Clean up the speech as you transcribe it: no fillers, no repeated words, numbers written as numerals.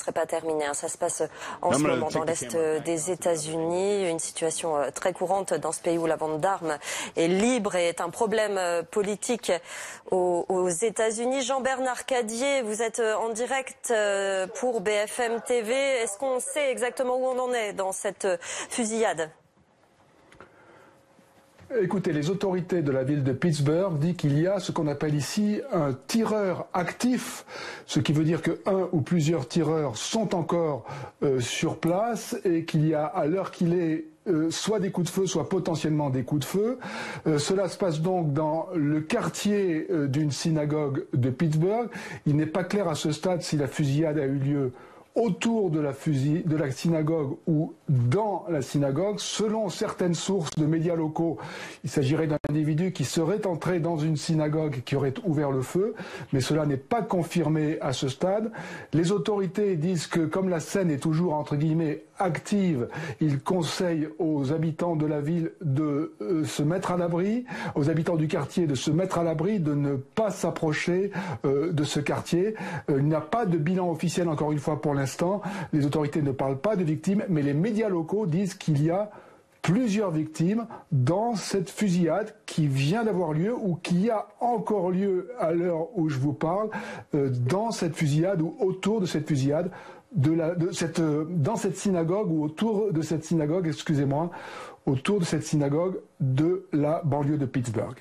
serait pas terminée. Ça se passe en ce moment dans l'Est des États-Unis. Une situation très courante dans ce pays où la vente d'armes est libre et est un problème politique aux États-Unis. Jean-Bernard Cadier, vous êtes en direct pour BFM TV. Est-ce qu'on sait exactement où on en est dans cette fusillade ? Écoutez, les autorités de la ville de Pittsburgh disent qu'il y a ce qu'on appelle ici un tireur actif, ce qui veut dire que un ou plusieurs tireurs sont encore sur place et qu'il y a, à l'heure qu'il est, soit des coups de feu, soit potentiellement des coups de feu. Cela se passe donc dans le quartier d'une synagogue de Pittsburgh. Il n'est pas clair à ce stade si la fusillade a eu lieu autour de la synagogue ou dans la synagogue. Selon certaines sources de médias locaux, il s'agirait d'un individu qui serait entré dans une synagogue qui aurait ouvert le feu, mais cela n'est pas confirmé à ce stade. Les autorités disent que comme la scène est toujours entre guillemets active, ils conseillent aux habitants de la ville de se mettre à l'abri, aux habitants du quartier de se mettre à l'abri, de ne pas s'approcher de ce quartier. Il n'y a pas de bilan officiel encore une fois pour l'instant. Les autorités ne parlent pas de victimes, mais les médias locaux disent qu'il y a plusieurs victimes dans cette fusillade qui vient d'avoir lieu ou qui a encore lieu à l'heure où je vous parle, dans cette fusillade ou autour de cette fusillade, dans cette synagogue ou autour de cette synagogue, excusez-moi, autour de cette synagogue de la banlieue de Pittsburgh.